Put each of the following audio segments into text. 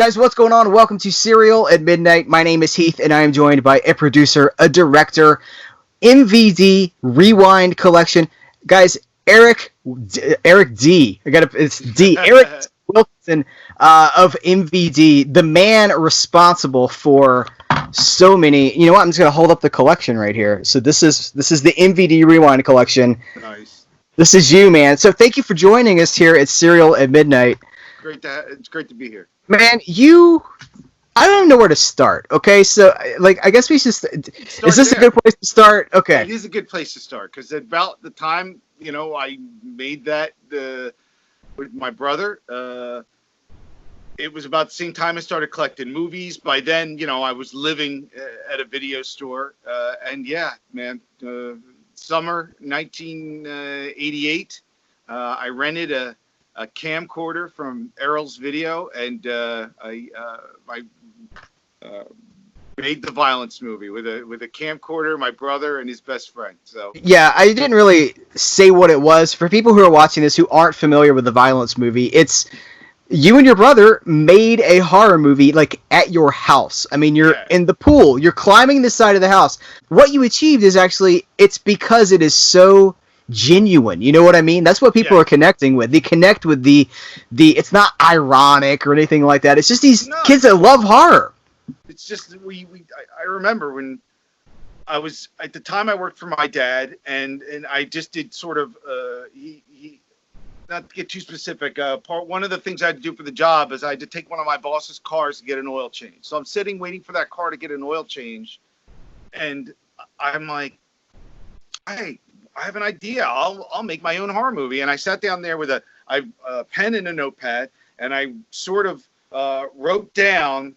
Guys, what's going on? Welcome to Serial at Midnight. My name is Heath, and I am joined by a producer, a director, MVD Rewind Collection. Guys, Eric D. It's D. Eric Wilkinson of MVD, the man responsible for so many. You know what? I'm just gonna hold up the collection right here. So this is the MVD Rewind Collection. Nice. This is you, man. So thank you for joining us here at Serial at Midnight. It's great to be here. Man, I don't even know where to start. Okay, so I guess we should. Is this a good place to start? Okay, it is a good place to start because at about the time I made that with my brother. It was about the same time I started collecting movies. By then, I was living at a video store, and yeah, man, summer 1988, I rented a camcorder from Errol's Video, and I made the violence movie with a camcorder, my brother, and his best friend. So yeah, I didn't really say what it was. For people who are watching this who aren't familiar with the violence movie, it's you and your brother made a horror movie at your house. I mean, you're in the pool, you're climbing the side of the house. What you achieved is actually, it's because it is so genuine. You know what I mean? That's what people are connecting with. They connect with the it's not ironic or anything like that. It's just these kids that love horror. It's just I remember when I was at the time I worked for my dad, and I just did sort of he not to get too specific. One of the things I had to do for the job is I had to take one of my boss's cars to get an oil change. So I'm sitting waiting for that car to get an oil change, and I'm like, hey, I have an idea. I'll make my own horror movie. And I sat down there with a pen and a notepad, and I sort of wrote down,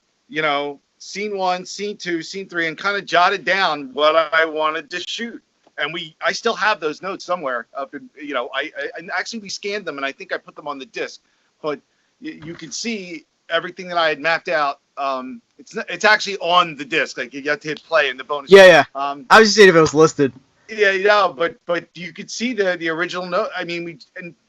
scene 1, scene 2, scene 3, and kind of jotted down what I wanted to shoot. And I still have those notes somewhere up in, I actually we scanned them, and I think I put them on the disc. But you can see everything that I had mapped out. It's actually on the disc. Like, you have to hit play in the bonus. Yeah. I was just saying if it was listed. Yeah, but you could see the original note. I mean,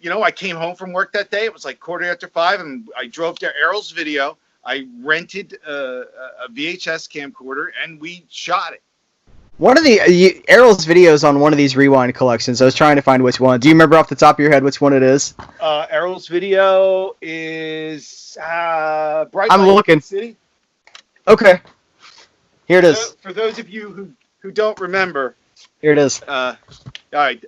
I came home from work that day. It was like 5:15, and I drove to Errol's Video. I rented a VHS camcorder, and we shot it. One of the Errol's videos on one of these Rewind collections. I was trying to find which one. Do you remember off the top of your head which one it is? Errol's Video is Bright I'm looking. City. Okay, here it is. For those of you who don't remember. Here it is. All right.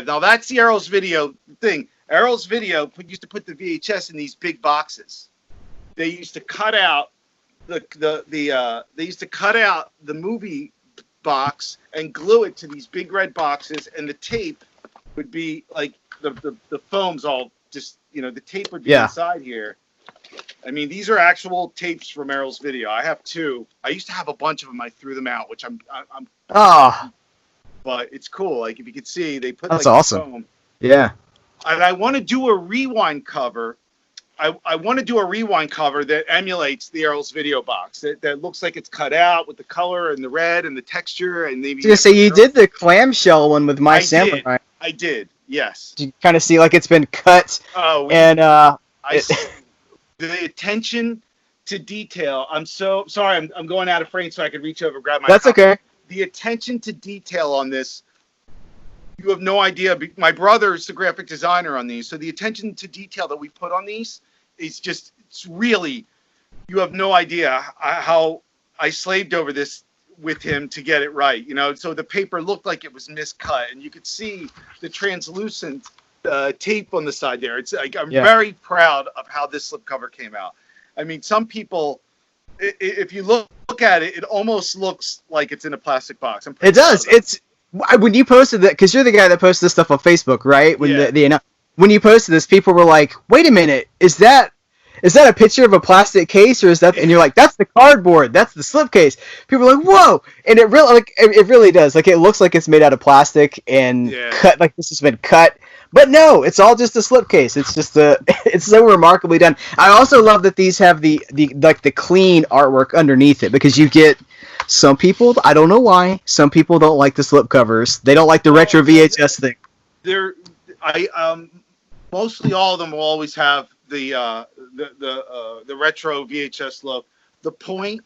Now that's the Errol's Video thing. Errol's Video used to put the VHS in these big boxes. They used to cut out they used to cut out the movie box and glue it to these big red boxes, and the tape would be like the foam's all just the tape would be inside here. I mean, these are actual tapes from Errol's Video. I have 2. I used to have a bunch of them. I threw them out, which I'm but it's cool. Like, if you could see, they put that's awesome. Foam. Yeah. And I want to do a rewind cover. I want to do a rewind cover that emulates the Errol's Video box. That looks like it's cut out with the color and the red and the texture and maybe. So you did the clamshell one with My Samurai. I did. Yes. You kind of see like it's been cut. Oh. And the attention to detail. I'm so sorry. I'm going out of frame so I could reach over and grab my. That's copy. okay. The attention to detail on this, you have no idea. My brother is the graphic designer on these, so the attention to detail that we put on these is it's really, you have no idea how I slaved over this with him to get it right. So the paper looked like it was miscut, and you could see the translucent tape on the side there. It's like I'm very proud of how this slipcover came out. I mean, some people, if you look at it, it almost looks like it's in a plastic box. It does. It's when you posted that, because you're the guy that posted this stuff on Facebook, right? When when you posted this, people were like, "Wait a minute, is that a picture of a plastic case, or is that?" And you're like, "That's the cardboard. That's the slipcase." People are like, "Whoa!" And it really does. Like, it looks like it's made out of plastic and cut. Like this has been cut. But no, it's all just a slipcase. It's just it's so remarkably done. I also love that these have the clean artwork underneath it, because you get some people, I don't know why, some people don't like the slipcovers. They don't like the retro VHS thing. Mostly all of them will always have the retro VHS look. The Point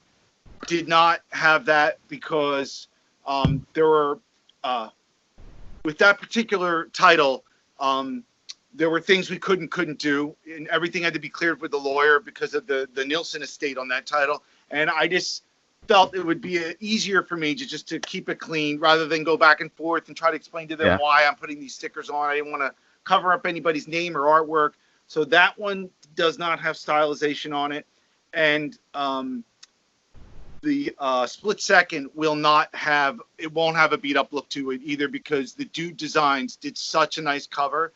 did not have that because there were with that particular title there were things we couldn't do, and everything had to be cleared with the lawyer because of the Nielsen estate on that title. And I just felt it would be easier for me to keep it clean rather than go back and forth and try to explain to them why I'm putting these stickers on. I didn't want to cover up anybody's name or artwork. So that one does not have stylization on it. And the Split Second won't have a beat up look to it either, because the Dude Designs did such a nice cover.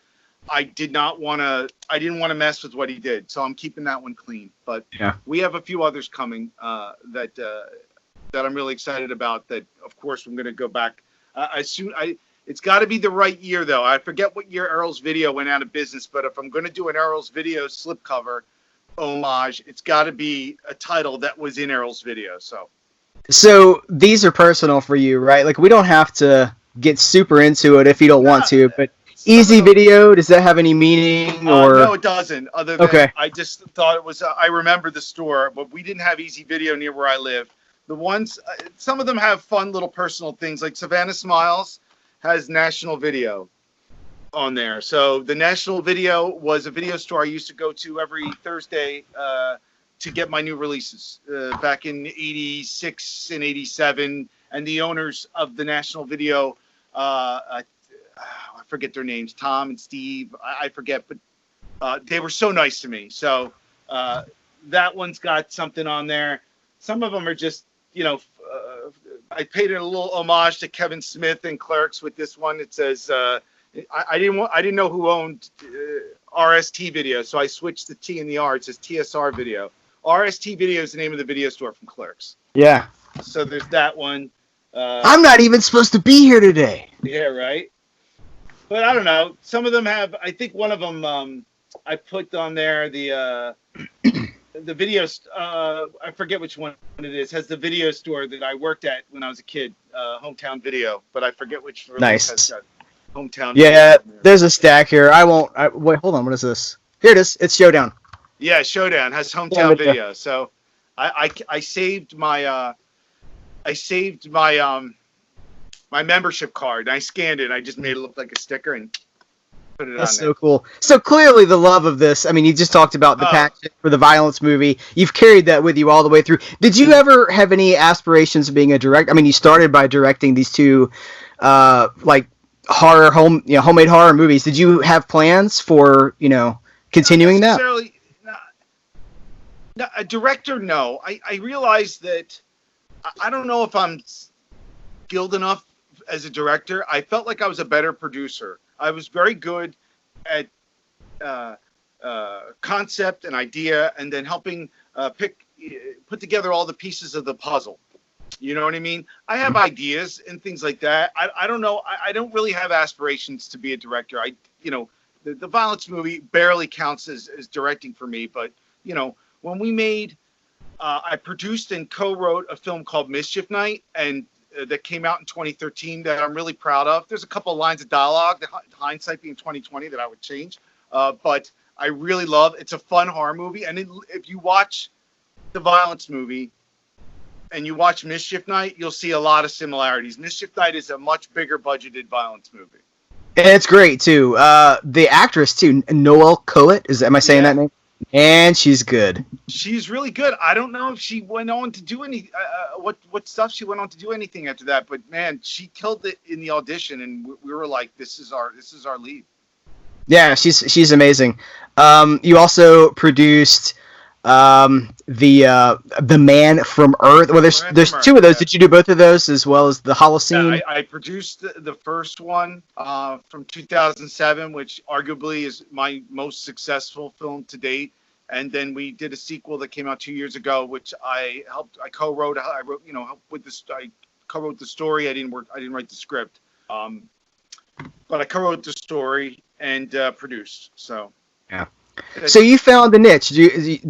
I didn't want to mess with what he did, so I'm keeping that one clean. But we have a few others coming that I'm really excited about. That, of course, I'm going to go back it's got to be the right year, though. I forget what year Errol's Video went out of business, but if I'm going to do an Errol's Video slipcover homage, it's got to be a title that was in Errol's Video. So these are personal for you, right? Like, we don't have to get super into it if you don't want to, but Easy Video, does that have any meaning? Or no, it doesn't. Other than I just thought it was. I remember the store, but we didn't have Easy Video near where I live. The ones, some of them have fun little personal things, like Savannah Smiles has National Video on there. So the National Video was a video store I used to go to every Thursday to get my new releases back in '86 and '87. And the owners of the National Video, I forget their names, Tom and Steve, I forget, but they were so nice to me. So that one's got something on there. Some of them are just, I paid a little homage to Kevin Smith and Clerks with this one. It says, I didn't know who owned RST Video, so I switched the T and the R. It says TSR Video. RST Video is the name of the video store from Clerks. Yeah. So there's that one. I'm not even supposed to be here today. Yeah, right. But I don't know. Some of them have. I think one of them I put on there the video. I forget which one it is. Has the video store that I worked at when I was a kid, Hometown Video. But I forget which. Nice. Has got Hometown. Yeah, there's a stack here. Wait, hold on. What is this? Here it is. It's Showdown. Yeah, Showdown has Hometown Video. So I saved my my membership card. And I scanned it. And I just made it look like a sticker and put it on there. That's so cool. So clearly the love of this, I mean, you just talked about the passion for the violence movie. You've carried that with you all the way through. Did you ever have any aspirations of being a director? I mean, you started by directing these two, homemade horror movies. Did you have plans for, continuing that? No, a director, no. I realized that I don't know if I'm skilled enough as a director. I felt like I was a better producer. I was very good at concept and idea, and then helping put together all the pieces of the puzzle. You know what I mean? I have ideas and things like that. I don't know. I don't really have aspirations to be a director. The violence movie barely counts as directing for me. But, when we made, I produced and co-wrote a film called Mischief Night, and that came out in 2013 that I'm really proud of. There's a couple of lines of dialogue, the hindsight being 2020, that I would change. But I really love. It's a fun horror movie, and if you watch the violence movie and you watch Mischief Night, you'll see a lot of similarities. Mischief Night is a much bigger budgeted violence movie. And it's great too. The actress too, Noelle Coet. Am I saying that name? And she's good. She's really good. I don't know if she went on to do any what stuff she went on to do anything after that, but man, she killed it in the audition, and we were like, this is our lead. Yeah, she's amazing. You also produced the Man from Earth. Well, there's two of those. Did you do both of those as well as the Holocene? Yeah, I produced the first one from 2007, which arguably is my most successful film to date. And then we did a sequel that came out 2 years ago, which I co-wrote. I wrote, helped with this. I co-wrote the story. I didn't write the script. But I co-wrote the story and produced. So yeah. So you found the niche.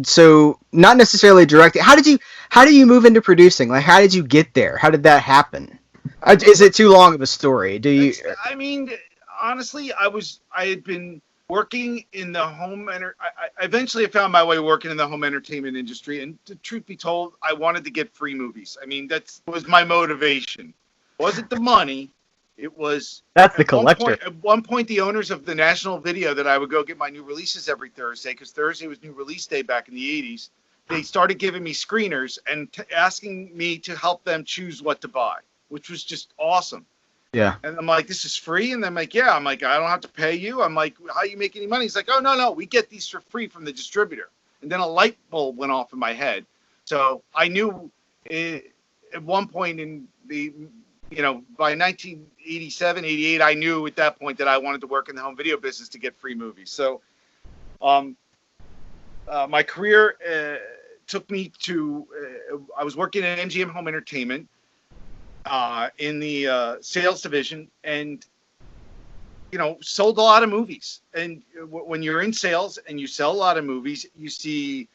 So not necessarily directing. How do you move into producing? Like, how did you get there? How did that happen? Is it too long of a story? Honestly, I had been working in the home. I eventually I found my way working in the home entertainment industry. And the truth be told, I wanted to get free movies. I mean, that was my motivation. It wasn't the money. It was That's the collector. At one point, the owners of the National Video that I would go get my new releases every Thursday, because Thursday was new release day back in the 80s, they started giving me screeners and asking me to help them choose what to buy, which was just awesome. Yeah. And I'm like, this is free? And I'm like, yeah. I'm like, I don't have to pay you. I'm like, how do you make any money? He's like, oh, no, we get these for free from the distributor. And then a light bulb went off in my head. So I knew at one point in the, by 1987, 88, I knew at that point that I wanted to work in the home video business to get free movies. So my career took me to, I was working at MGM Home Entertainment in the sales division, and sold a lot of movies. And when you're in sales and you sell a lot of movies, you see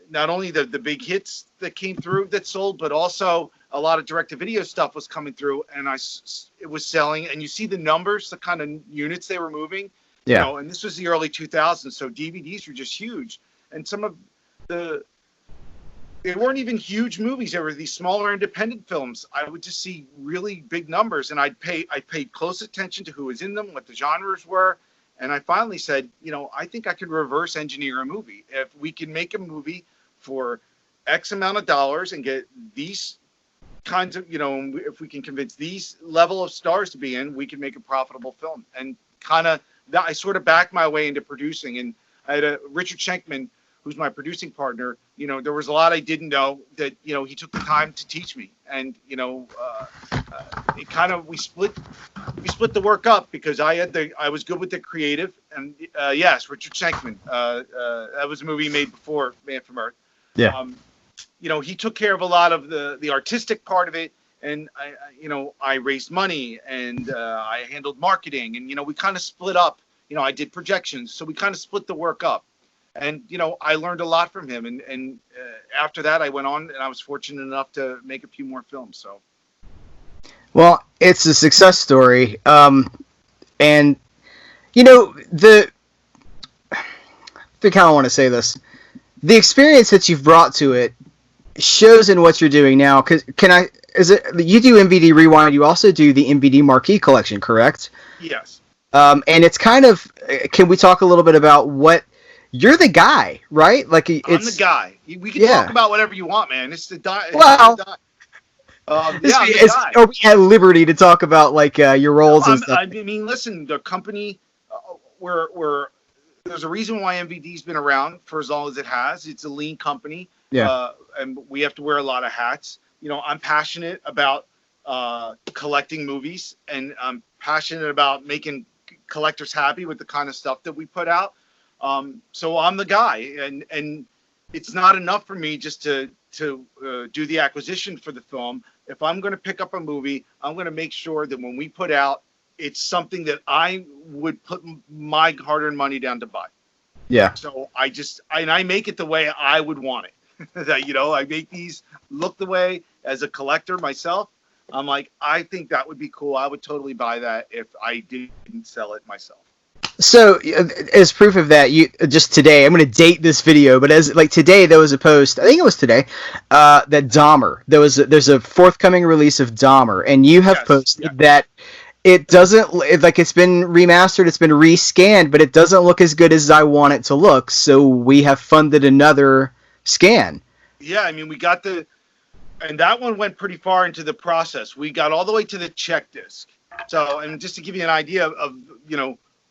not only the big hits that came through that sold, but also a lot of direct-to-video stuff was coming through, and it was selling. And you see the numbers, the kind of units they were moving. Yeah. And this was the early 2000s, so DVDs were just huge. And some of they weren't even huge movies. They were these smaller independent films. I would just see really big numbers, and I paid close attention to who was in them, what the genres were, and I finally said, I think I could reverse engineer a movie. If we can make a movie for X amount of dollars and get these kinds of, if we can convince these level of stars to be in, we can make a profitable film. And I sort of backed my way into producing. And I had Richard Schenkman, who's my producing partner. There was a lot I didn't know that, he took the time to teach me. And, we split the work up, because I was good with the creative. And yes, Richard Schenkman, that was a movie he made before Man from Earth. Yeah. He took care of a lot of the artistic part of it. And I raised money, and I handled marketing, and, we kind of split up. I did projections. So we kind of split the work up. And, I learned a lot from him. And after that, I went on, and I was fortunate enough to make a few more films. So, well, it's a success story. And, I kind of want to say this. The experience that you've brought to it shows in what you're doing now. You do MVD Rewind, you also do the MVD Marquee Collection, correct? Yes. And it's kind of, can we talk a little bit about what, you're the guy, right? I'm the guy. We can talk about whatever you want, man. It's the guy. Well, I'm the guy. Are we at liberty to talk about your roles and stuff? I mean, listen, the company, there's a reason why MVD's been around for as long as it has. It's a lean company. Yeah. And we have to wear a lot of hats. I'm passionate about collecting movies, and I'm passionate about making collectors happy with the kind of stuff that we put out. So I'm the guy, and it's not enough for me just to do the acquisition for the film. If I'm going to pick up a movie, I'm going to make sure that when we put out, it's something that I would put my hard-earned money down to buy. Yeah. So I make it the way I would want it. I make these look the way, as a collector myself. I'm like, I think that would be cool. I would totally buy that if I didn't sell it myself. So, as proof of that, just today, I'm going to date this video, but today there was a post, I think it was today, that Damme, there's a forthcoming release of Damme, and you have posted that it doesn't, it's been remastered, it's been rescanned, but it doesn't look as good as I want it to look, so we have funded another scan. Yeah, I mean, we got and that one went pretty far into the process. We got all the way to the check disc. So, and just to give you an idea of,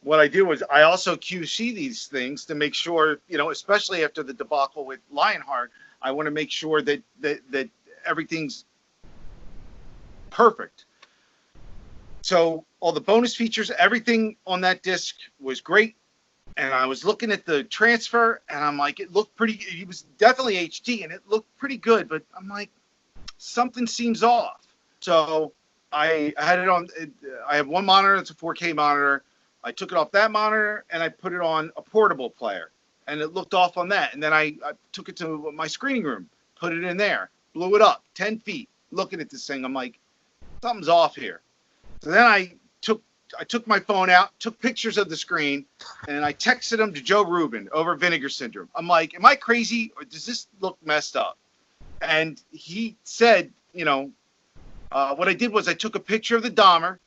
what I do is I also QC these things to make sure, especially after the debacle with Lionheart, I want to make sure that everything's perfect. So all the bonus features, everything on that disc was great. And I was looking at the transfer, and I'm like, it looked pretty, it was definitely HD, and it looked pretty good, but I'm like, something seems off. So I had it on, I have one monitor, it's a 4K monitor. I took it off that monitor, and I put it on a portable player, and it looked off on that. And then I took it to my screening room, put it in there, blew it up 10 feet, looking at this thing. I'm like, something's off here. So then I took I took my phone out, took pictures of the screen, and I texted them to Joe Rubin over Vinegar Syndrome. I'm like, am I crazy or does this look messed up? And he said, what I did was I took a picture of the Dahmer,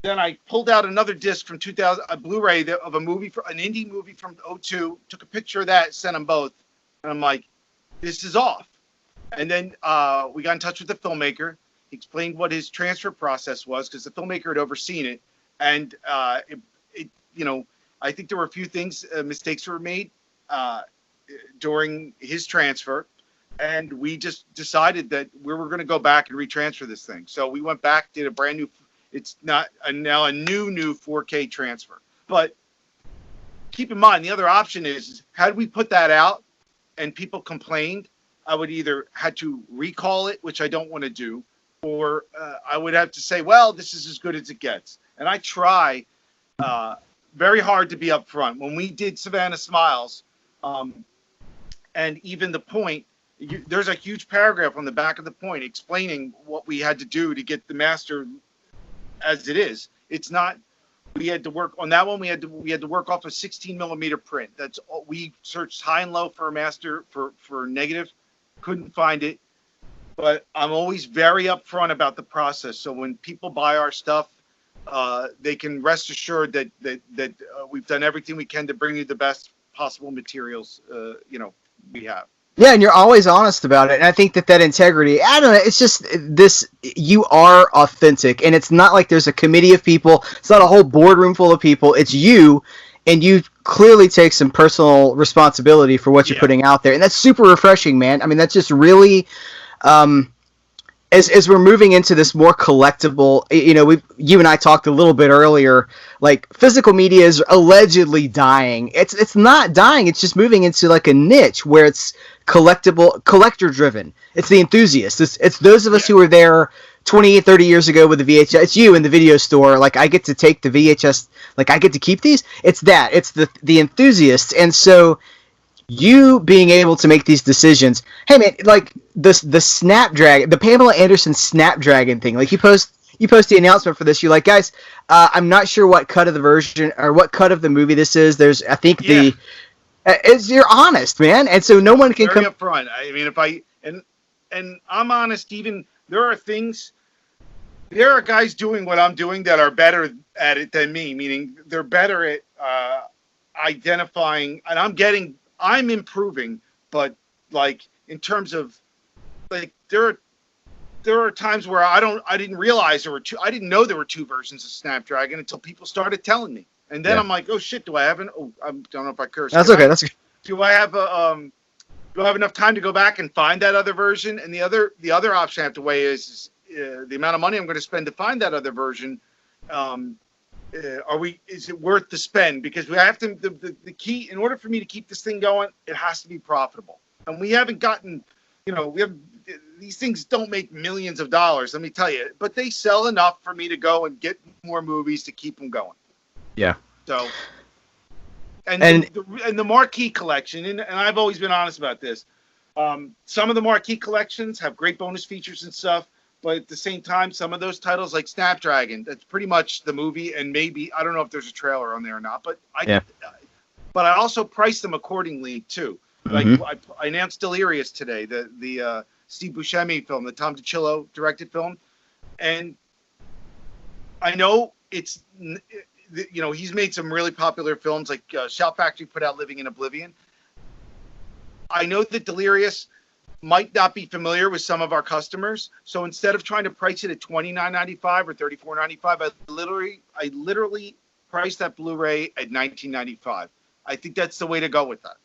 then I pulled out another disc from 2000, a Blu-ray of a movie, an indie movie from '02, took a picture of that, sent them both, and I'm like, this is off. And then we got in touch with the filmmaker. He explained what his transfer process was because the filmmaker had overseen it. And I think there were a few things, mistakes were made during his transfer, and we just decided that we were going to go back and retransfer this thing. So we went back, did a brand new. It's not now a new 4K transfer. But keep in mind, the other option is, had we put that out and people complained, I would either had to recall it, which I don't want to do, or I would have to say, well, this is as good as it gets. And I try very hard to be upfront. When we did Savannah Smiles, and even The Point, there's a huge paragraph on the back of The Point explaining what we had to do to get the master as it is. It's not. We had to work on that one. We had to work off a 16 millimeter print. That's all. We searched high and low for a master for negative, couldn't find it. But I'm always very upfront about the process. So when people buy our stuff, they can rest assured that we've done everything we can to bring you the best possible materials. We have. Yeah, and you're always honest about it. And I think that integrity, I don't know, it's just this, you are authentic. And it's not like there's a committee of people. It's not a whole boardroom full of people. It's you, and you clearly take some personal responsibility for what you're putting out there. And that's super refreshing, man. I mean, that's just really, as we're moving into this more collectible, you and I talked a little bit earlier, like physical media is allegedly dying. It's not dying. It's just moving into like a niche where it's collector driven. It's the enthusiasts. It's those of us who were there 20, 30 years ago with the VHS. It's you in the video store. Like, I get to take the VHS, like I get to keep these. It's that. It's the enthusiasts. And so you being able to make these decisions, hey man, like the Snapdragon, the Pamela Anderson Snapdragon thing, like you post the announcement for this, you're like, guys, I'm not sure what cut of the version or what cut of the movie this is. There's, I think you're honest, man, and so no one can come up front. I mean, if I and I'm honest, even there are guys doing what I'm doing that are better at it than me, meaning they're better at identifying, and I'm improving, but like in terms of like there are times where I didn't realize there were two. I didn't know there were two versions of Snapdragon until people started telling me, and then I'm like, oh shit, do I have an? Oh, I don't know if I cursed. That's okay. That's okay. Do I have do I have enough time to go back and find that other version? And the other option I have to weigh is the amount of money I'm going to spend to find that other version. Is it worth the spend? Because we have to, the key, in order for me to keep this thing going, it has to be profitable. And we haven't gotten, these things don't make millions of dollars, let me tell you, but they sell enough for me to go and get more movies to keep them going. Yeah. So, and the Marquee Collection, and I've always been honest about this, some of the Marquee Collections have great bonus features and stuff, but at the same time, some of those titles like Snapdragon, that's pretty much the movie, and maybe, I don't know if there's a trailer on there or not, but I also price them accordingly too. Like I announced Delirious today, the Steve Buscemi film, the Tom DiCillo directed film, and I know it's, he's made some really popular films, like Shout Factory put out Living in Oblivion. I know that Delirious might not be familiar with some of our customers, so instead of trying to price it at $29.95 or $34.95, I literally priced that Blu-ray at $19.95. I think that's the way to go with that,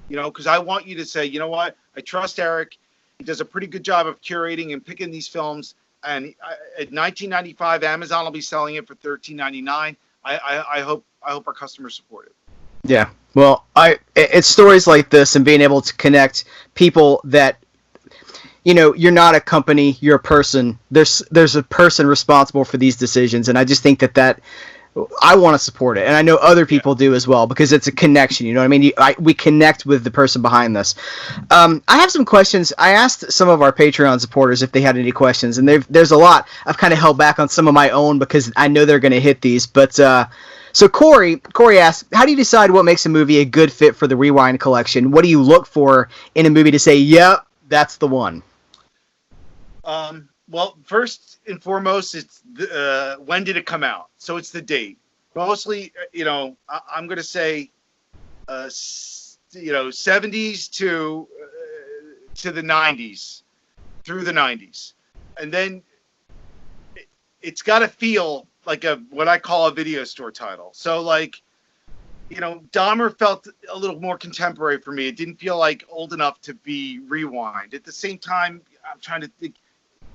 because I want you to say, you know what, I trust Eric. He does a pretty good job of curating and picking these films, and at $19.95, Amazon will be selling it for $13.99. I hope our customers support it. Yeah. Well, it's stories like this and being able to connect people that, you're not a company, you're a person. There's a person responsible for these decisions, and I just think that I want to support it, and I know other people do as well because it's a connection. You know what I mean? We connect with the person behind this. I have some questions. I asked some of our Patreon supporters if they had any questions, and there's a lot. I've kind of held back on some of my own because I know they're going to hit these. But so Corey asks, how do you decide what makes a movie a good fit for the Rewind collection? What do you look for in a movie to say, yep, that's the one? Well, first and foremost, it's when did it come out? So it's the date. Mostly, I'm going to say, 70s to the 90s, through the 90s. And then it's got to feel like what I call a video store title. So like, Dahmer felt a little more contemporary for me. It didn't feel like old enough to be Rewind. At the same time, I'm trying to think.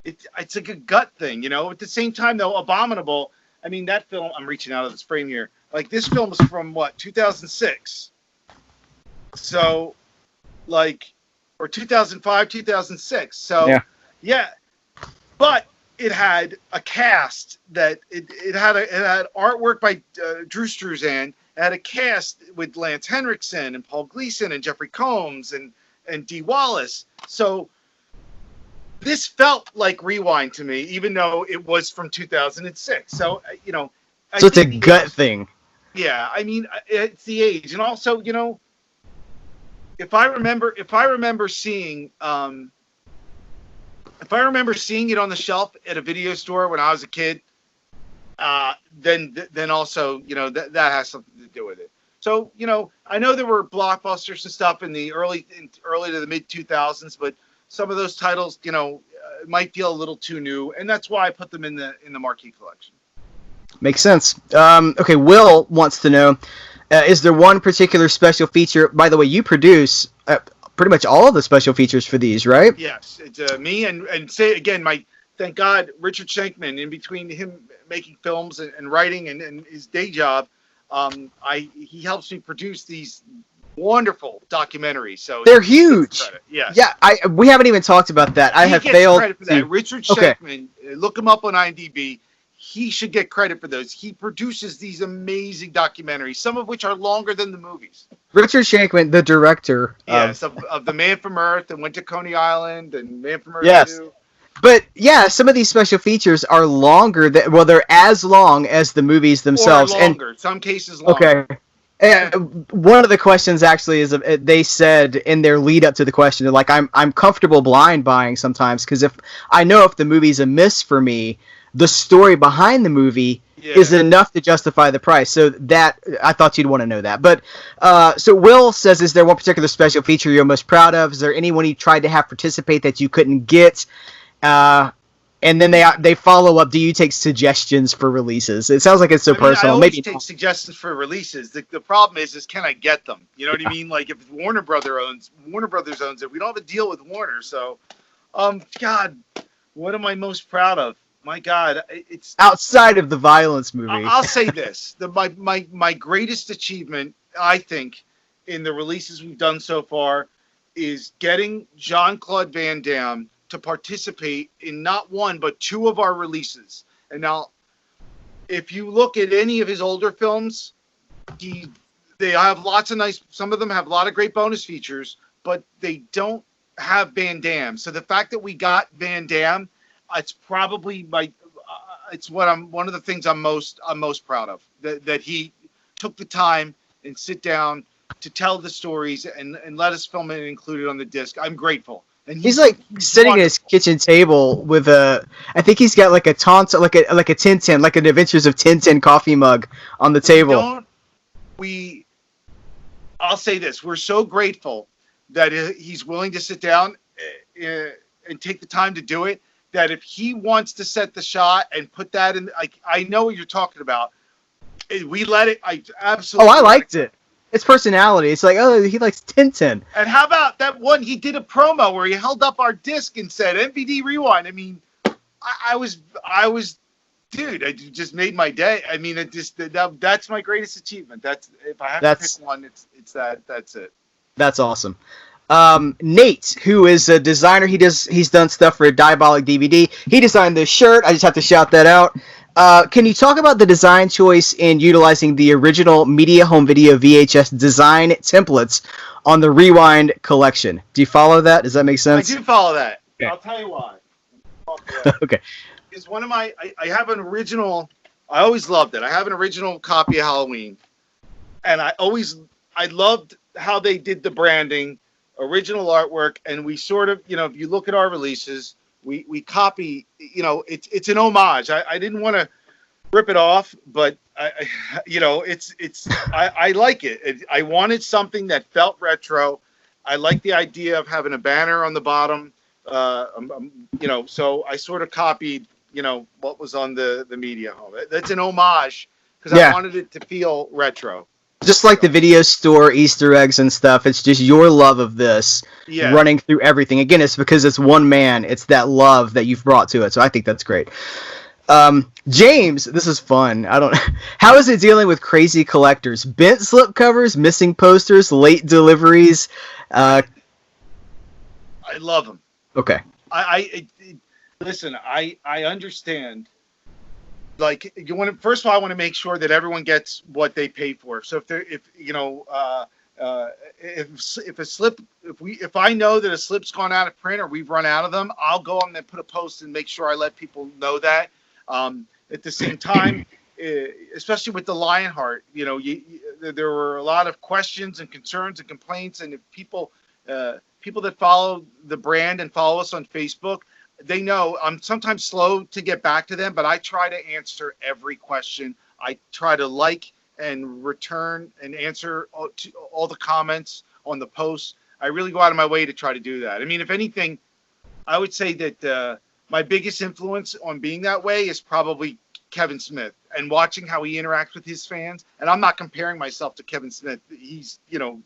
It's like a gut thing, At the same time, though, Abominable. I mean, that film. I'm reaching out of this frame here. Like this film was from 2006. So, or 2005, 2006. So, yeah. But it had a cast that it had artwork by Drew Struzan. It had a cast with Lance Henriksen and Paul Gleason and Jeffrey Combs and Dee Wallace. So. This felt like Rewind to me, even though it was from 2006. So, so it's a gut thing. Yeah, I mean, it's the age, and also, if I remember seeing it on the shelf at a video store when I was a kid, then also, that has something to do with it. So, I know there were blockbusters and stuff in the early to the mid 2000s, but some of those titles, might feel a little too new, and that's why I put them in the Marquee Collection. Makes sense. Okay, Will wants to know, is there one particular special feature? By the way, you produce pretty much all of the special features for these, right? Yes, it's me and say again, thank God, Richard Shankman, in between him making films and writing and his day job, he helps me produce these wonderful documentaries. So they're huge. Yes. Yeah, we haven't even talked about that. I have failed. Credit for that. Richard Shankman, look him up on IMDb. He should get credit for those. He produces these amazing documentaries, some of which are longer than the movies. Richard Shankman, the director. Yes, of The Man from Earth and Went to Coney Island and Man from Earth 2. But yeah, some of these special features are longer. They're as long as the movies themselves. Or longer. Some cases longer. Okay. And one of the questions actually is they said in their lead up to the question, they're like, I'm comfortable blind buying sometimes because if the movie's a miss for me, the story behind the movie is enough to justify the price. So that I thought you'd want to know that. But so Will says, is there one particular special feature you're most proud of? Is there anyone you tried to have participate that you couldn't get? And then they follow up. Do you take suggestions for releases? It sounds like it's so personal. I always Maybe take suggestions for releases. The problem is can I get them? You know what I mean? Like if Warner Brothers owns it, we don't have a deal with Warner. So, God, what am I most proud of? My God, it's outside of the violence movie. I'll say this: my greatest achievement, I think, in the releases we've done so far, is getting Jean-Claude Van Damme to participate in not one but two of our releases. And now, if you look at any of his older films, they have lots of nice. Some of them have a lot of great bonus features, but they don't have Van Damme. So the fact that we got Van Damme, it's probably one of the things I'm most proud of. That he took the time and sit down to tell the stories and let us film it and include it on the disc. I'm grateful. And he's like sitting at his kitchen table with I think he's got like a Tintin, like an Adventures of Tintin coffee mug on the table. I'll say this: we're so grateful that he's willing to sit down and take the time to do it. That if he wants to set the shot and put that in, I know what you're talking about. We let it. I absolutely. Oh, I liked it. It's personality. It's like, oh, he likes Tintin. And how about that one? He did a promo where he held up our disc and said MVD Rewind. I mean, I was, dude, it just made my day. I mean, that's my greatest achievement. If I have to pick one, it's that. That's it. That's awesome. Nate, who is a designer, he's done stuff for Diabolic DVD. He designed this shirt. I just have to shout that out. Can you talk about the design choice in utilizing the original Media Home Video VHS design templates on the Rewind collection? Do you follow that? Does that make I sense? do follow that. Okay. I'll tell you why. Okay. It's one of my. I have an original. I always loved it. I have an original copy of Halloween, and I loved how they did the branding, original artwork, and we sort of, if you look at our releases, we copy. It's an homage. I didn't want to rip it off, but I like it. I wanted something that felt retro. I like the idea of having a banner on the bottom. So I sort of copied, what was on the media home. That's an homage because I wanted it to feel retro. Just like the video store Easter eggs and stuff, it's just your love of this running through everything. Again, it's because it's one man. It's that love that you've brought to it. So I think that's great. James, this is fun. How is it dealing with crazy collectors? Bent slipcovers, missing posters, late deliveries. I love them. Okay. Listen. I understand. Like, first of all, I want to make sure that everyone gets what they pay for. So if I know that a slip's gone out of print or we've run out of them, I'll go on and put a post and make sure I let people know that. At the same time, especially with the Lionheart, there were a lot of questions and concerns and complaints, and if people that follow the brand and follow us on Facebook, they know I'm sometimes slow to get back to them, but I try to answer every question. I try to like and return and answer all the comments on the posts. I really go out of my way to try to do that. I mean, if anything, I would say that my biggest influence on being that way is probably Kevin Smith and watching how he interacts with his fans. And I'm not comparing myself to Kevin Smith. He's,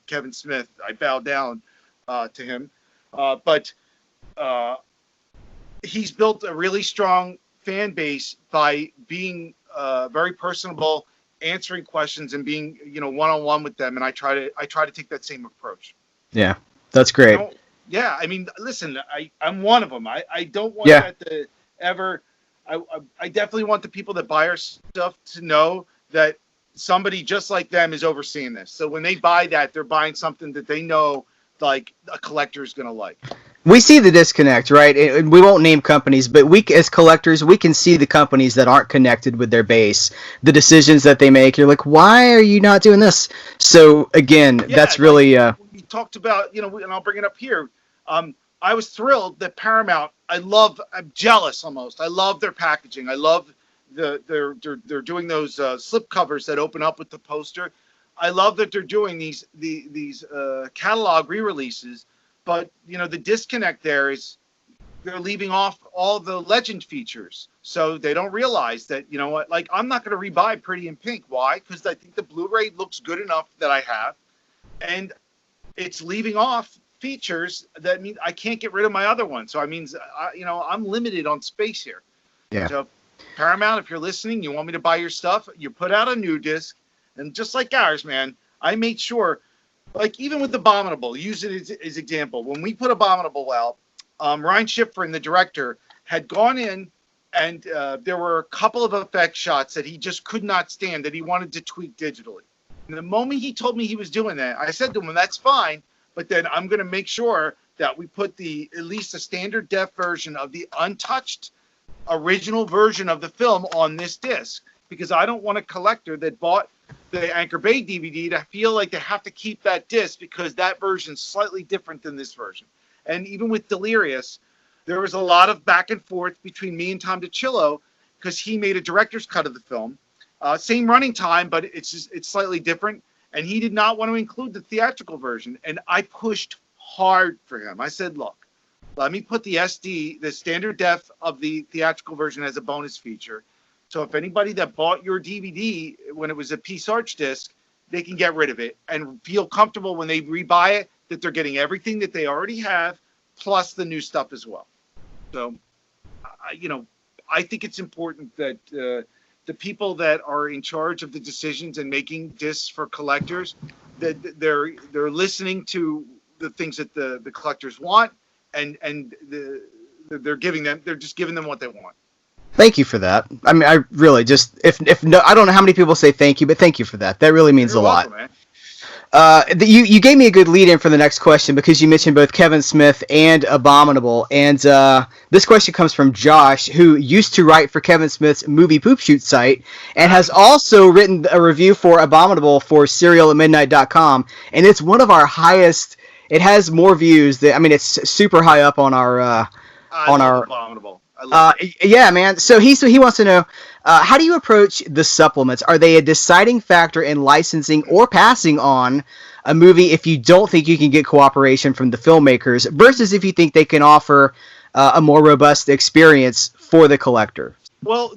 Kevin Smith. I bow down to him. But he's built a really strong fan base by being very personable, answering questions, and being one-on-one with them. And I try to take that same approach. Yeah, that's great. Yeah, I mean, listen, I'm one of them. I don't want that to ever. I definitely want the people that buy our stuff to know that somebody just like them is overseeing this. So when they buy that, they're buying something that they know like a collector is going to like. We see the disconnect, right? And we won't name companies, but we, as collectors, we can see the companies that aren't connected with their base, the decisions that they make. You're like, why are you not doing this? So again, that's really. We talked about, and I'll bring it up here. I was thrilled that Paramount. I'm jealous almost. I love their packaging. I love they're doing those slip covers that open up with the poster. I love that they're doing these catalog re-releases. But, the disconnect there is they're leaving off all the legend features. So they don't realize that, like, I'm not going to rebuy Pretty in Pink. Why? Because I think the Blu-ray looks good enough that I have. And it's leaving off features that mean I can't get rid of my other one. So, I'm limited on space here. Yeah. So, Paramount, if you're listening, you want me to buy your stuff, you put out a new disc. And just like ours, man, I made sure. Like, even with Abominable, use it as example. When we put Abominable out, Ryan Schifrin, the director, had gone in, and there were a couple of effect shots that he just could not stand, that he wanted to tweak digitally. And the moment he told me he was doing that, I said to him, that's fine, but then I'm going to make sure that we put at least a standard def version of the untouched original version of the film on this disc, because I don't want a collector that bought the Anchor Bay DVD to feel like they have to keep that disc because that version's slightly different than this version. And even with Delirious, there was a lot of back and forth between me and Tom DiCillo because he made a director's cut of the film. Same running time, but it's slightly different. And he did not want to include the theatrical version. And I pushed hard for him. I said, look, let me put the standard def of the theatrical version as a bonus feature. So if anybody that bought your DVD when it was a Peace Arch disc, they can get rid of it and feel comfortable when they rebuy it that they're getting everything that they already have plus the new stuff as well. So, I think it's important that the people that are in charge of the decisions and making discs for collectors, that they're listening to the things that the collectors want, and they're just giving them what they want. Thank you for that. I mean, I really just if no, I don't know how many people say thank you, but thank you for that. That really means You're a lot. welcome, man. You gave me a good lead in for the next question because you mentioned both Kevin Smith and Abominable, and this question comes from Josh, who used to write for Kevin Smith's movie poop shoot site, and has also written a review for Abominable for SerialAtMidnight.com, and it's one of our highest. It has more views. I mean, it's super high up on our I on love our Abominable. I love it. yeah, man. So he wants to know how do you approach the supplements? Are they a deciding factor in licensing or passing on a movie if you don't think you can get cooperation from the filmmakers versus if you think they can offer a more robust experience for the collector? Well,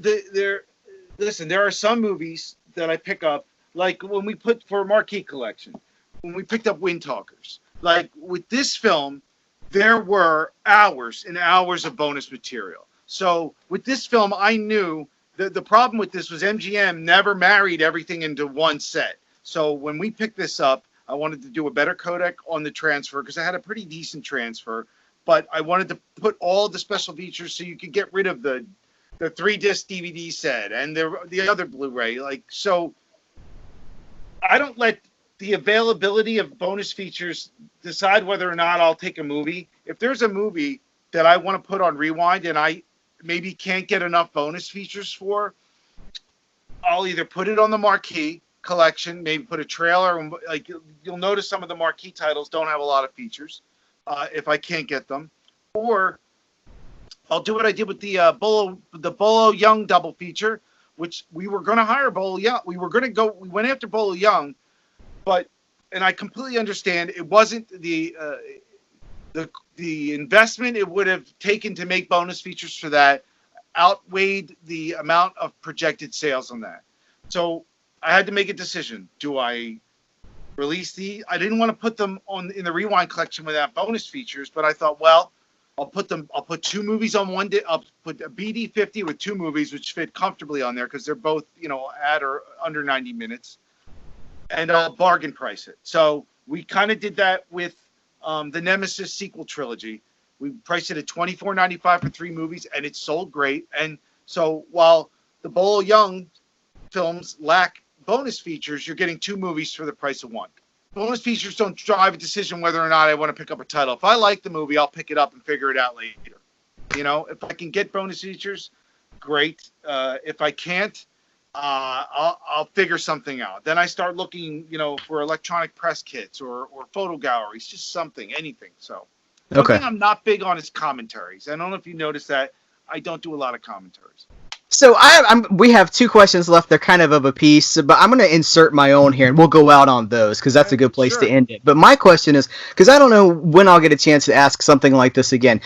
listen, there are some movies that I pick up, like when we put for Marquee Collection, when we picked up Wind Talkers. Like with this film, there were hours and hours of bonus material. So with this film, I knew the problem with this was MGM never married everything into one set. So when we picked this up, I wanted to do a better codec on the transfer because I had a pretty decent transfer, but I wanted to put all the special features so you could get rid of the 3-disc DVD set and the other Blu-ray. Like, so I don't let the availability of bonus features decide whether or not I'll take a movie. If there's a movie that I want to put on Rewind and I maybe can't get enough bonus features for, I'll either put it on the Marquee Collection, maybe put a trailer. Like you'll notice some of the Marquee titles don't have a lot of features if I can't get them, or I'll do what I did with the Bolo Young double feature, which we were going to hire Bolo Young. We went after Bolo Young, and I completely understand it wasn't the investment it would have taken to make bonus features for that outweighed the amount of projected sales on that. So I had to make a decision. Do I release I didn't want to put them in the Rewind Collection without bonus features, but I thought, well, I'll put 2 movies on one day. I'll put a BD50 with 2 movies, which fit comfortably on there because they're both, at or under 90 minutes. And I'll bargain price it. So we kind of did that with the Nemesis sequel trilogy. We priced it at $24.95 for 3 movies, and it sold great. And so while the Bolo Young films lack bonus features, you're getting 2 movies for the price of 1. Bonus features don't drive a decision whether or not I want to pick up a title. If I like the movie, I'll pick it up and figure it out later. If I can get bonus features, great. If I can't, I'll figure something out. Then I start looking, for electronic press kits or photo galleries, just anything. So one thing I'm not big on is commentaries. I don't know if you noticed that. I don't do a lot of commentaries. So we have 2 questions left. They're kind of a piece, but I'm going to insert my own here, and we'll go out on those because that's a good place to end it. But my question is, because I don't know when I'll get a chance to ask something like this again.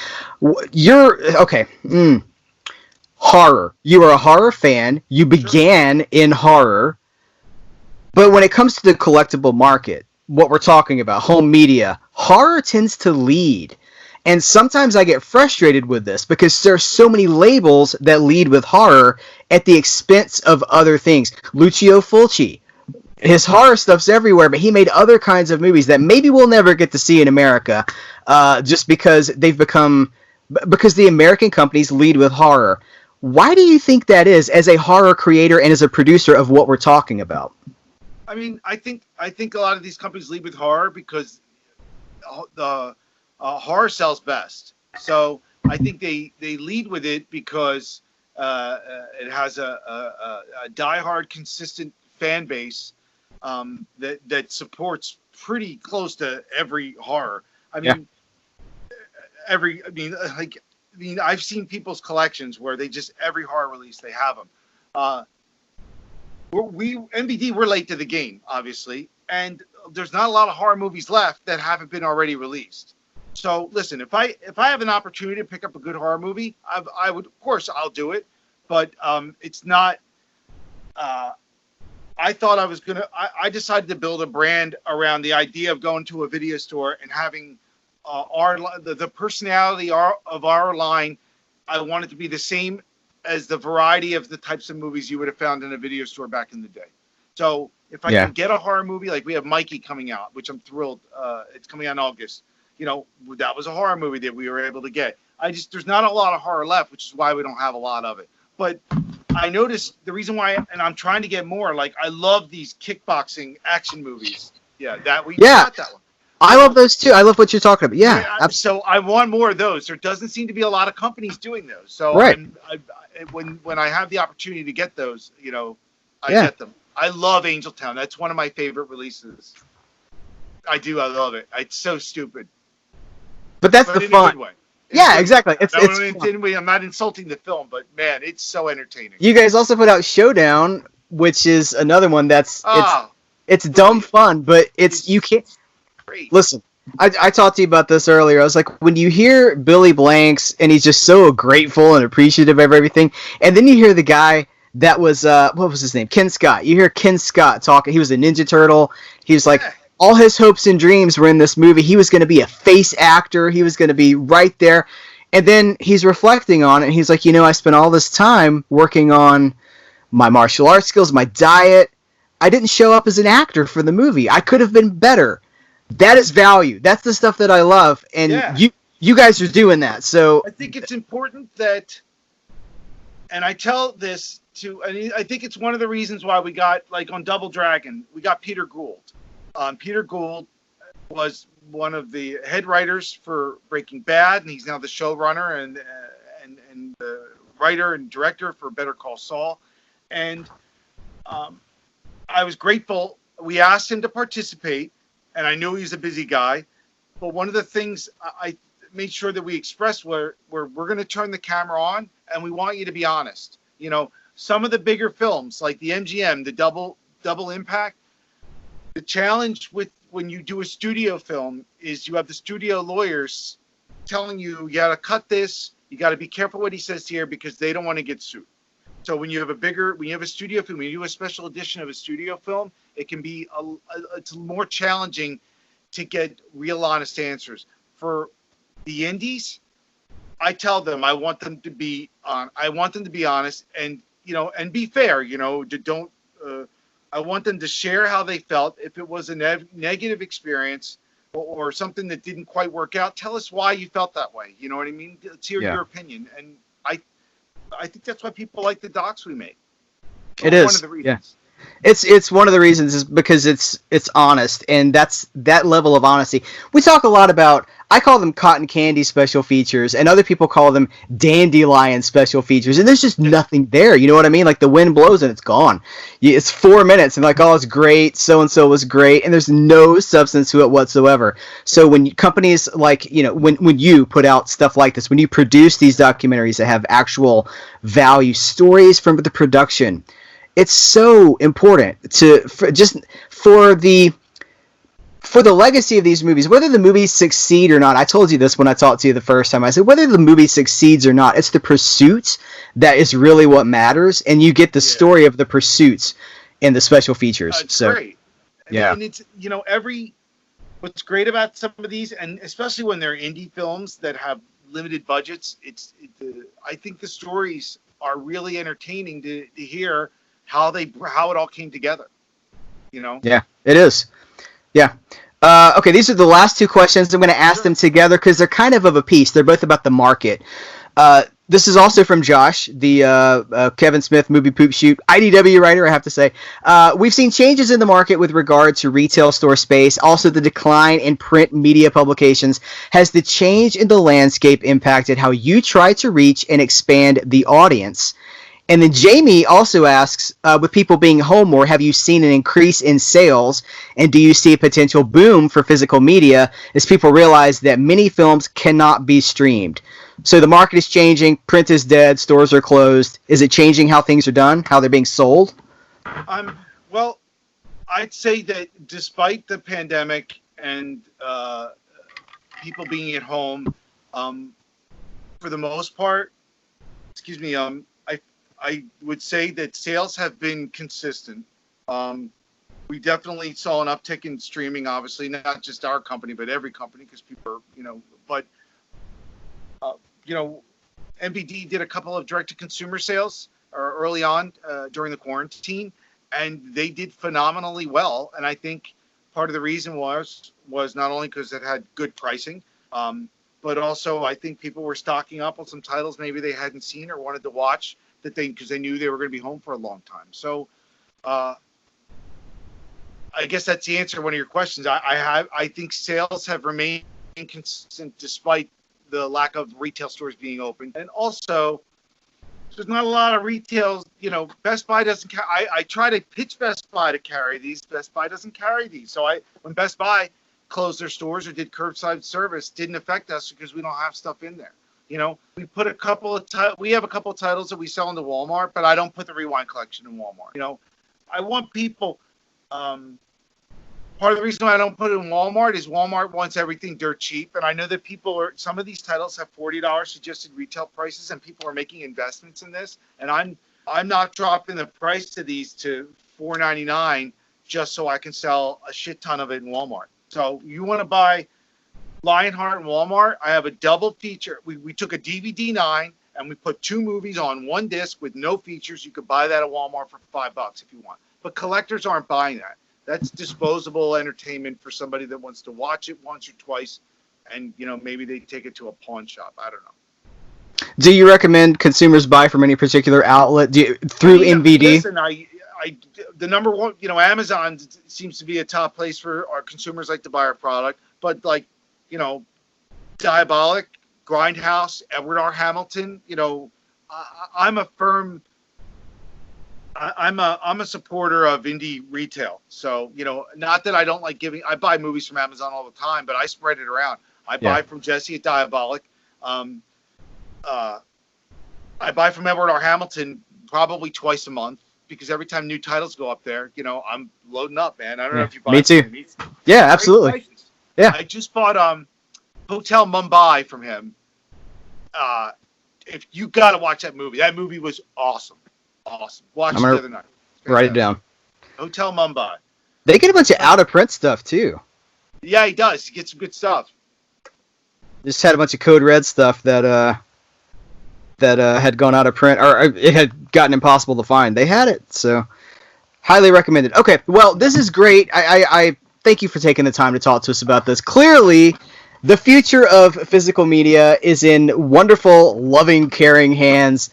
Horror. You are a horror fan. You began in horror. But when it comes to the collectible market, what we're talking about, home media, horror tends to lead. And sometimes I get frustrated with this because there are so many labels that lead with horror at the expense of other things. Lucio Fulci, his horror stuff's everywhere, but he made other kinds of movies that maybe we'll never get to see in America just because because the American companies lead with horror. Why do you think that is as a horror creator and as a producer of what we're talking about? I mean, I think a lot of these companies lead with horror because the horror sells best. So I think they lead with it because it has a diehard, consistent fan base that supports pretty close to every horror. I've seen people's collections where they just every horror release they have them. MVD, we're late to the game, obviously, and there's not a lot of horror movies left that haven't been already released. So listen, if I have an opportunity to pick up a good horror movie, I would, of course, I'll do it. But it's not. I thought I was gonna. I decided to build a brand around the idea of going to a video store and having the personality of our line. I want it to be the same as the variety of the types of movies you would have found in a video store back in the day. So if I can get a horror movie, like we have Mikey coming out, which I'm thrilled. It's coming out in August. That was a horror movie that we were able to get. There's not a lot of horror left, which is why we don't have a lot of it. But I noticed the reason why, and I'm trying to get more. Like I love these kickboxing action movies. Yeah, that we got that one. I love those too. I love what you're talking about. Yeah, so I want more of those. There doesn't seem to be a lot of companies doing those. So right. when I have the opportunity to get those, I get them. I love Angel Town. That's one of my favorite releases. I do. I love it. It's so stupid. But that's the fun. Way. Yeah, exactly. I'm not insulting the film, but man, it's so entertaining. You guys also put out Showdown, which is another one that's it's dumb fun, but you can't. Great. Listen, I talked to you about this earlier. I was like, when you hear Billy Blanks and he's just so grateful and appreciative of everything, and then you hear the guy that was what was his name? Ken Scott. You hear Ken Scott talking. He was a Ninja Turtle. He was like, all his hopes and dreams were in this movie. He was going to be a face actor. He was going to be right there. And then he's reflecting on it. And he's like, I spent all this time working on my martial arts skills, my diet. I didn't show up as an actor for the movie. I could have been better. That is value. That's the stuff that I love. And you guys are doing that. So I think it's important that, and I tell this to, I think it's one of the reasons why we got, like on Double Dragon, we got Peter Gould. Peter Gould was one of the head writers for Breaking Bad, and he's now the showrunner and the writer and director for Better Call Saul. And I was grateful. We asked him to participate, and I knew he was a busy guy. But one of the things I made sure that we expressed were we're going to turn the camera on, and we want you to be honest. Some of the bigger films, like the MGM, the Double Impact, the challenge with when you do a studio film is you have the studio lawyers telling you got to cut this, you got to be careful what he says here because they don't want to get sued. So when you have a studio film, when you do a special edition of a studio film, it can be it's more challenging to get real honest answers. For the indies, I tell them I want them to be honest and and be fair. Don't. I want them to share how they felt. If it was a negative experience or something that didn't quite work out, tell us why you felt that way. You know what I mean? Let's hear your opinion. And I think that's why people like the docs we make. It is one of the reasons. It's one of the reasons is because it's honest, and that's that level of honesty. We talk a lot about, I call them cotton candy special features, and other people call them dandelion special features, and there's just nothing there. You know what I mean? Like the wind blows and it's gone. It's 4 minutes and like, oh, it's great, so and so was great, and there's no substance to it whatsoever. So when companies like, when you put out stuff like this, when you produce these documentaries that have actual value, stories from the production, it's so important for the legacy of these movies, whether the movies succeed or not. I told you this when I talked to you the first time. I said, whether the movie succeeds or not, it's the pursuits that is really what matters, and you get the story of the pursuits in the special features. So great. And it's, what's great about some of these, and especially when they're indie films that have limited budgets, I think the stories are really entertaining to hear how it all came together, Yeah, it is. Yeah. Okay, these are the last two questions. I'm going to ask them together because they're kind of a piece. They're both about the market. This is also from Josh, the Kevin Smith movie poop shoot IDW writer, I have to say. We've seen changes in the market with regard to retail store space, also the decline in print media publications. Has the change in the landscape impacted how you try to reach and expand the audience? And then Jamie also asks, with people being home more, have you seen an increase in sales? And do you see a potential boom for physical media as people realize that many films cannot be streamed? So the market is changing. Print is dead. Stores are closed. Is it changing how things are done, how they're being sold? Well, I'd say that despite the pandemic and people being at home, for the most part, I would say that sales have been consistent. We definitely saw an uptick in streaming, obviously, not just our company, but every company, because people are, MVD did a couple of direct-to-consumer sales early on during the quarantine, and they did phenomenally well. And I think part of the reason was not only because it had good pricing, but also I think people were stocking up on some titles maybe they hadn't seen or wanted to watch that because they knew they were going to be home for a long time. So, I guess that's the answer to one of your questions. I think sales have remained consistent despite the lack of retail stores being open, and also there's not a lot of retail. Best Buy doesn't. I try to pitch Best Buy to carry these. Best Buy doesn't carry these. So when Best Buy closed their stores or did curbside service, didn't affect us because we don't have stuff in there. We put we have a couple of titles that we sell into Walmart, but I don't put the Rewind Collection in Walmart. I want people. Part of the reason why I don't put it in Walmart is Walmart wants everything dirt cheap, and I know that some of these titles have $40 suggested retail prices, and people are making investments in this, and I'm not dropping the price to these to $4.99 just so I can sell a shit ton of it in Walmart. So you want to buy Lionheart in Walmart? I have a double feature. We took a DVD 9 and we put 2 movies on one disc with no features. You could buy that at Walmart for $5 if you want, but collectors aren't buying that. That's disposable entertainment for somebody that wants to watch it once or twice, and maybe they take it to a pawn shop. I don't know. Do you recommend consumers buy from any particular outlet through MVD? Listen, the number one, Amazon seems to be a top place for our consumers like to buy our product, but Diabolic, Grindhouse, Edward R. Hamilton, I'm a firm. I'm a supporter of indie retail. So, not that I don't like I buy movies from Amazon all the time, but I spread it around. I buy from Jesse at Diabolic. I buy from Edward R. Hamilton probably twice a month because every time new titles go up there, I'm loading up, man. I don't know if you buy me too. Me. Yeah, absolutely. Yeah. I just bought Hotel Mumbai from him. If you got to watch that movie was awesome. Awesome. Watch it the other night. Write it down. Hotel Mumbai. They get a bunch of out-of-print stuff, too. Yeah, he does. He gets some good stuff. Just had a bunch of Code Red stuff that had gone out of print, or it had gotten impossible to find. They had it, so highly recommended. Okay, well, this is great. I thank you for taking the time to talk to us about this. Clearly, the future of physical media is in wonderful, loving, caring hands.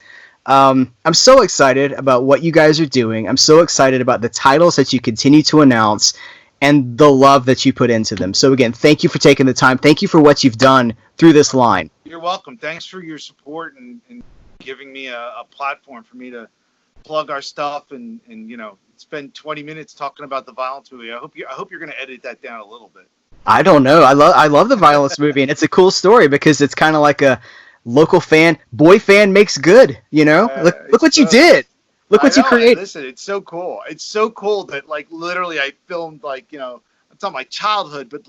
I'm so excited about what you guys are doing. I'm so excited about the titles that you continue to announce and the love that you put into them. So again, thank you for taking the time. Thank you for what you've done through this line. You're welcome. Thanks for your support and giving me a platform for me to plug our stuff and spend 20 minutes talking about the violence movie. I hope you're going to edit that down a little bit. I don't know. I love the violence movie, and it's a cool story because it's kind of like a local boy fan makes good, look what you did. Look what you created. Listen, it's so cool. It's so cool that literally I filmed it's not my childhood, but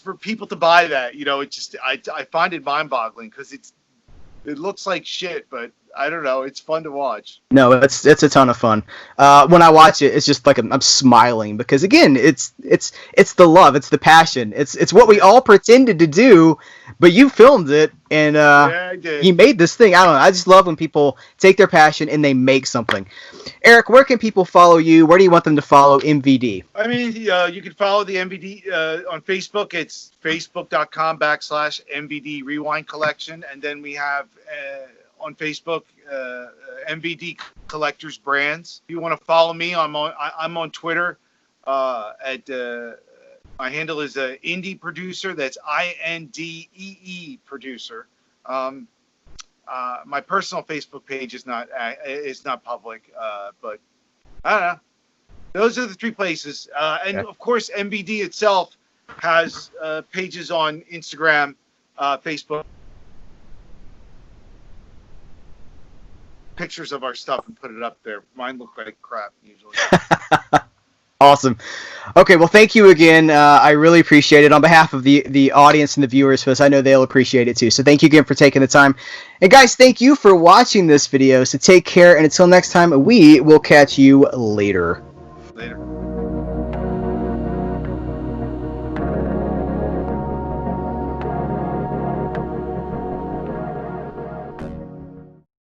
for people to buy that, it just, I find it mind boggling because it looks like shit, but I don't know. It's fun to watch. No, it's a ton of fun. When I watch it, it's just like I'm smiling because again, it's the love, it's the passion, it's what we all pretended to do, but you filmed it and I did. You made this thing. I don't know. I just love when people take their passion and they make something. Eric, where can people follow you? Where do you want them to follow MVD? I mean, you can follow the MVD on Facebook. It's facebook.com/MVD Rewind Collection, and then we have. On Facebook, MVD Collectors Brands. If you want to follow me, I'm on Twitter. My handle is Indie Producer. That's INDEE Producer. My personal Facebook page is not public, but I don't know. Those are the 3 places. And of course, MVD itself has pages on Instagram, Facebook. Pictures of our stuff and put it up there. Mine look like crap usually. Awesome. Okay, well, thank you again. I really appreciate it on behalf of the audience and the viewers, because I know they'll appreciate it too. So thank you again for taking the time. And guys, thank you for watching this video. So take care, and until next time, we will catch you later.